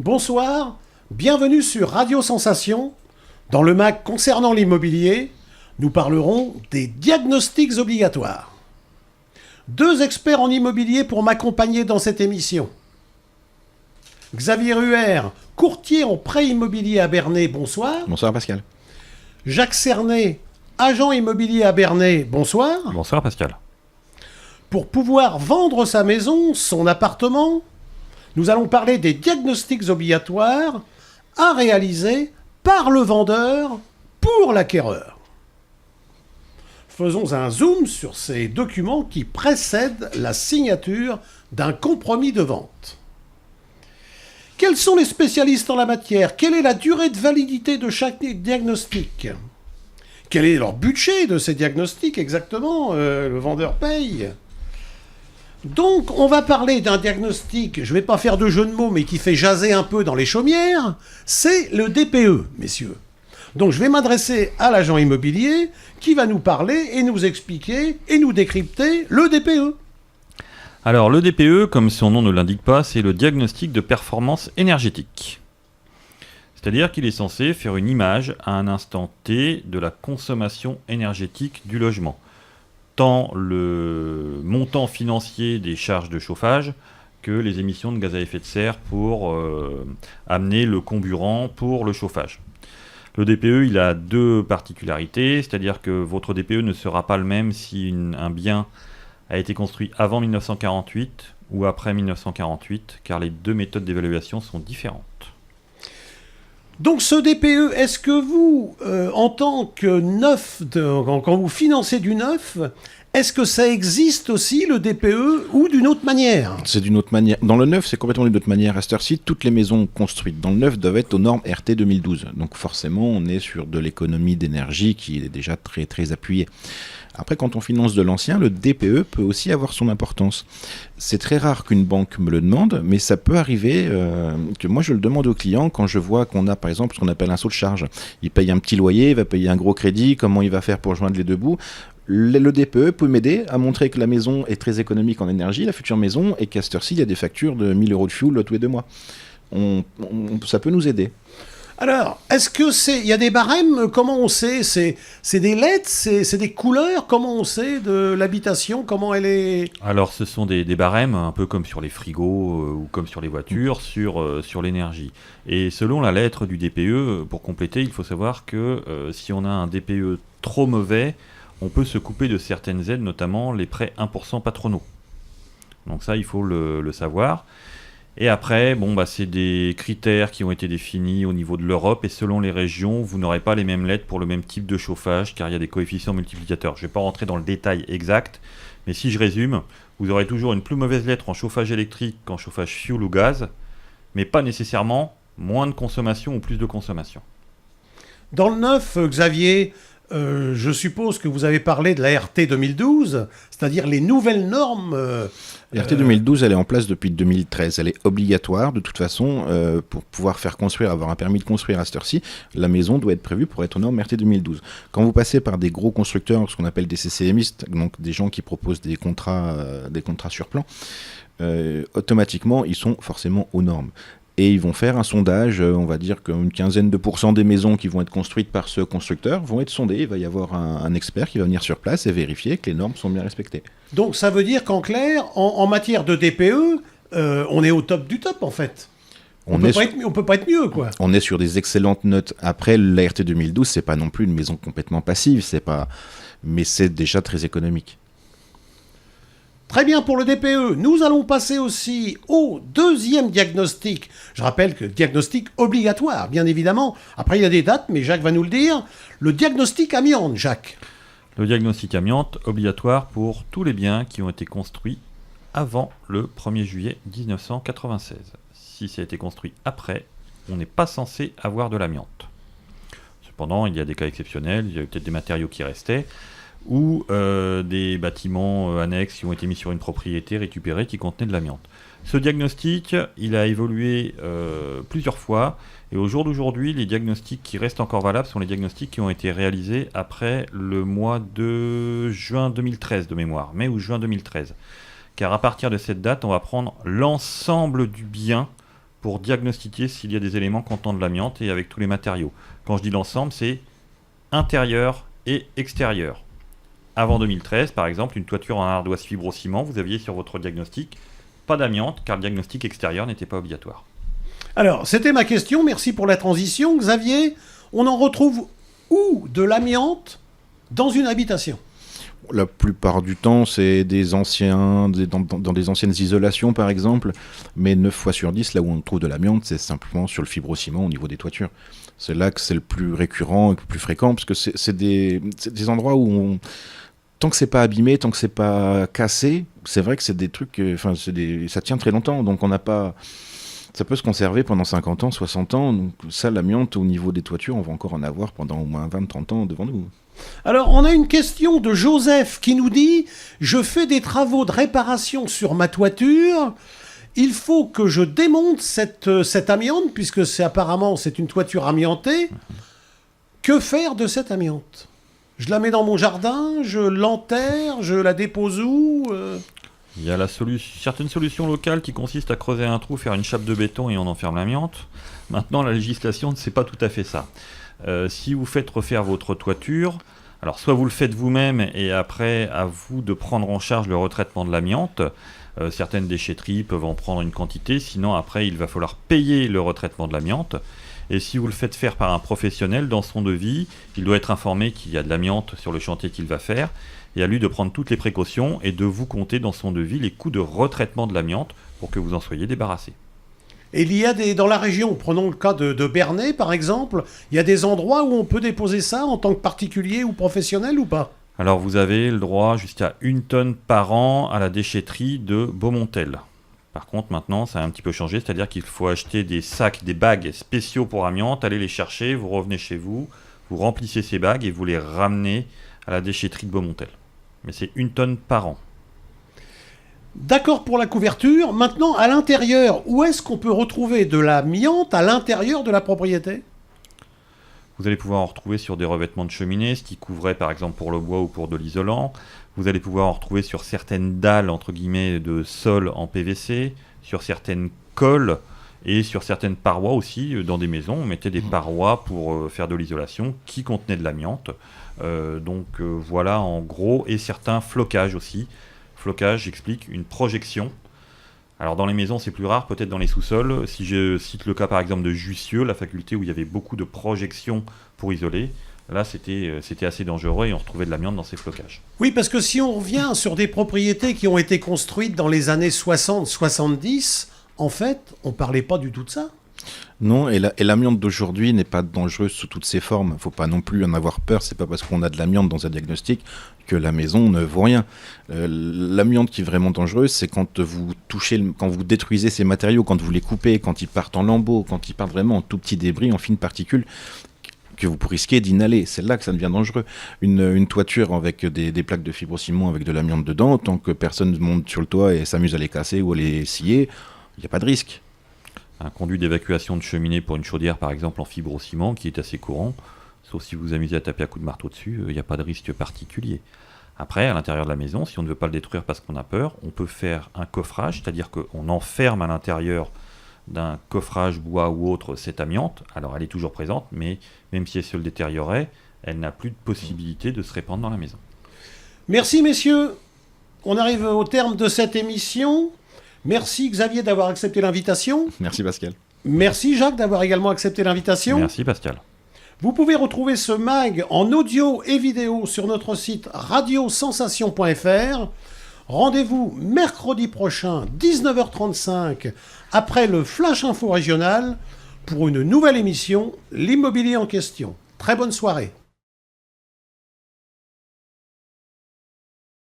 Bonsoir, bienvenue sur Radio Sensation. Dans le MAC concernant l'immobilier, nous parlerons des diagnostics obligatoires. Deux experts en immobilier pour m'accompagner dans cette émission. Xavier Ruher, courtier en prêt immobilier à Bernay, bonsoir. Bonsoir Pascal. Jacques Cernet, agent immobilier à Bernay, bonsoir. Bonsoir Pascal. Pour pouvoir vendre sa maison, son appartement, nous allons parler des diagnostics obligatoires à réaliser par le vendeur pour l'acquéreur. Faisons un zoom sur ces documents qui précèdent la signature d'un compromis de vente. Quels sont les spécialistes en la matière? Quelle est la durée de validité de chaque diagnostic? Quel est leur budget de ces diagnostics exactement? Le vendeur paye. Donc, on va parler d'un diagnostic, je ne vais pas faire de jeu de mots, mais qui fait jaser un peu dans les chaumières, c'est le DPE, messieurs. Donc, je vais m'adresser à l'agent immobilier qui va nous parler et nous expliquer et nous décrypter le DPE. Alors, le DPE, comme son nom ne l'indique pas, c'est le diagnostic de performance énergétique. C'est-à-dire qu'il est censé faire une image à un instant T de la consommation énergétique du logement. Tant le montant financier des charges de chauffage que les émissions de gaz à effet de serre pour amener le comburant pour le chauffage. Le DPE, il a deux particularités, c'est-à-dire que votre DPE ne sera pas le même si un bien a été construit avant 1948 ou après 1948, car les deux méthodes d'évaluation sont différentes. Donc ce DPE, est-ce que vous, en tant que neuf, quand vous financez du neuf, est-ce que ça existe aussi le DPE ou d'une autre manière? C'est d'une autre manière. Dans le neuf, c'est complètement d'une autre manière. À cette heure-ci, toutes les maisons construites dans le neuf doivent être aux normes RT 2012. Donc forcément, on est sur de l'économie d'énergie qui est déjà très très appuyée. Après, quand on finance de l'ancien, le DPE peut aussi avoir son importance. C'est très rare qu'une banque me le demande, mais ça peut arriver que moi je le demande aux clients quand je vois qu'on a par exemple ce qu'on appelle un saut de charge. Il paye un petit loyer, il va payer un gros crédit, comment il va faire pour joindre les deux bouts? Le DPE peut m'aider à montrer que la maison est très économique en énergie, la future maison, et qu'à cette heure-ci, il y a des factures de 1 000 € de fuel tous les 2 mois. Ça peut nous aider. Alors, est-ce que il y a des barèmes? Comment on sait? C'est des lettres? C'est des couleurs? Comment on sait de l'habitation? Comment elle est? Alors, ce sont des barèmes, un peu comme sur les frigos ou comme sur les voitures, sur l'énergie. Et selon la lettre du DPE, pour compléter, il faut savoir que si on a un DPE trop mauvais, on peut se couper de certaines aides, notamment les prêts 1% patronaux. Donc ça, il faut le savoir. Et après, c'est des critères qui ont été définis au niveau de l'Europe, et selon les régions, vous n'aurez pas les mêmes lettres pour le même type de chauffage, car il y a des coefficients multiplicateurs. Je ne vais pas rentrer dans le détail exact, mais si je résume, vous aurez toujours une plus mauvaise lettre en chauffage électrique qu'en chauffage fuel ou gaz, mais pas nécessairement moins de consommation ou plus de consommation. Dans le neuf, Xavier, je suppose que vous avez parlé de la RT 2012, c'est-à-dire les nouvelles normes. La RT 2012, elle est en place depuis 2013. Elle est obligatoire de toute façon pour pouvoir faire construire, avoir un permis de construire à cette heure-ci. La maison doit être prévue pour être aux normes RT 2012. Quand vous passez par des gros constructeurs, ce qu'on appelle des CCMistes, donc des gens qui proposent des contrats sur plan, automatiquement, ils sont forcément aux normes. Et ils vont faire un sondage, on va dire qu'une quinzaine de % des maisons qui vont être construites par ce constructeur vont être sondées. Il va y avoir un expert qui va venir sur place et vérifier que les normes sont bien respectées. Donc ça veut dire qu'en clair, en matière de DPE, on est au top du top en fait. On peut pas être mieux, quoi. On est sur des excellentes notes. Après, la RT 2012, c'est pas non plus une maison complètement passive, mais c'est déjà très économique. Très bien pour le DPE. Nous allons passer aussi au deuxième diagnostic. Je rappelle que diagnostic obligatoire, bien évidemment. Après, il y a des dates, mais Jacques va nous le dire. Le diagnostic amiante, Jacques. Le diagnostic amiante, obligatoire pour tous les biens qui ont été construits avant le 1er juillet 1996. Si ça a été construit après, on n'est pas censé avoir de l'amiante. Cependant, il y a des cas exceptionnels, il y a peut-être des matériaux qui restaient, ou des bâtiments annexes qui ont été mis sur une propriété récupérée qui contenaient de l'amiante. Ce diagnostic, il a évolué plusieurs fois, et au jour d'aujourd'hui, les diagnostics qui restent encore valables sont les diagnostics qui ont été réalisés après le mois de juin 2013 de mémoire, mai ou juin 2013. Car à partir de cette date, on va prendre l'ensemble du bien pour diagnostiquer s'il y a des éléments contenant de l'amiante et avec tous les matériaux. Quand je dis l'ensemble, c'est intérieur et extérieur. Avant 2013, par exemple, une toiture en ardoise fibrociment, vous aviez sur votre diagnostic pas d'amiante, car le diagnostic extérieur n'était pas obligatoire. Alors, c'était ma question, merci pour la transition. Xavier, on en retrouve où de l'amiante dans une habitation ? La plupart du temps, c'est dans des anciennes isolations, par exemple. Mais 9 fois sur 10, là où on trouve de l'amiante, c'est simplement sur le fibrociment au niveau des toitures. C'est là que c'est le plus récurrent et le plus fréquent, parce que c'est des endroits où tant que c'est pas abîmé, tant que c'est pas cassé, c'est vrai que c'est des trucs, ça tient très longtemps, donc on n'a pas... Ça peut se conserver pendant 50 ans, 60 ans, donc ça, l'amiante, au niveau des toitures, on va encore en avoir pendant au moins 20-30 ans devant nous. Alors, on a une question de Joseph qui nous dit « Je fais des travaux de réparation sur ma toiture. Il faut que je démonte cette amiante, puisque apparemment c'est une toiture amiantée. Que faire de cette amiante ? Je la mets dans mon jardin, je l'enterre, je la dépose où ? Il y a certaines solutions locales qui consistent à creuser un trou, faire une chape de béton et on enferme l'amiante. Maintenant, la législation ne sait pas tout à fait ça. Si vous faites refaire votre toiture, alors soit vous le faites vous-même et après, à vous de prendre en charge le retraitement de l'amiante. Certaines déchetteries peuvent en prendre une quantité, sinon après, il va falloir payer le retraitement de l'amiante. Et si vous le faites faire par un professionnel, dans son devis, il doit être informé qu'il y a de l'amiante sur le chantier qu'il va faire, et à lui de prendre toutes les précautions et de vous compter dans son devis les coûts de retraitement de l'amiante pour que vous en soyez débarrassé. Et il y a dans la région, prenons le cas de Bernay par exemple, il y a des endroits où on peut déposer ça en tant que particulier ou professionnel ou pas ? Alors vous avez le droit jusqu'à 1 tonne par an à la déchetterie de Beaumontel. Par contre, maintenant, ça a un petit peu changé, c'est-à-dire qu'il faut acheter des sacs, des bags spéciaux pour amiante, aller les chercher, vous revenez chez vous, vous remplissez ces bags et vous les ramenez à la déchetterie de Beaumontel. Mais c'est 1 tonne par an. D'accord pour la couverture. Maintenant, à l'intérieur, où est-ce qu'on peut retrouver de l'amiante à l'intérieur de la propriété ? Vous allez pouvoir en retrouver sur des revêtements de cheminée, ce qui couvrait par exemple pour le bois ou pour de l'isolant. Vous allez pouvoir en retrouver sur certaines dalles, entre guillemets, de sol en PVC, sur certaines colles et sur certaines parois aussi. Dans des maisons, on mettait des parois pour faire de l'isolation qui contenaient de l'amiante. Voilà en gros, et certains flocages aussi. Flocage, j'explique, une projection. Alors dans les maisons c'est plus rare, peut-être dans les sous-sols. Si je cite le cas par exemple de Jussieu, la faculté où il y avait beaucoup de projections pour isoler, là c'était assez dangereux et on retrouvait de l'amiante dans ces flocages. Oui, parce que si on revient sur des propriétés qui ont été construites dans les années 60-70, en fait, on ne parlait pas du tout de ça. Non, et l'amiante d'aujourd'hui n'est pas dangereuse sous toutes ses formes. Il ne faut pas non plus en avoir peur. C'est pas parce qu'on a de l'amiante dans un diagnostic que la maison ne vaut rien. L'amiante qui est vraiment dangereuse, c'est quand vous quand vous détruisez ces matériaux, quand vous les coupez, quand ils partent en lambeaux, quand ils partent vraiment en tout petits débris, en fines particules, que vous risquez d'inhaler. C'est là que ça devient dangereux. Une toiture avec des plaques de fibrociment avec de l'amiante dedans, tant que personne monte sur le toit et s'amuse à les casser ou à les scier, il n'y a pas de risque. Un conduit d'évacuation de cheminée pour une chaudière, par exemple, en fibrociment, qui est assez courant, sauf si vous vous amusez à taper à coups de marteau dessus, il n'y a pas de risque particulier. Après, à l'intérieur de la maison, si on ne veut pas le détruire parce qu'on a peur, on peut faire un coffrage, c'est-à-dire qu'on enferme à l'intérieur d'un coffrage bois ou autre cette amiante. Alors elle est toujours présente, mais même si elle se le détériorait, elle n'a plus de possibilité de se répandre dans la maison. Merci messieurs, on arrive au terme de cette émission. Merci Xavier d'avoir accepté l'invitation. Merci Pascal. Merci Jacques d'avoir également accepté l'invitation. Merci Pascal. Vous pouvez retrouver ce mag en audio et vidéo sur notre site radiosensation.fr. Rendez-vous mercredi prochain, 19h35, après le Flash Info Régional, pour une nouvelle émission, l'immobilier en question. Très bonne soirée.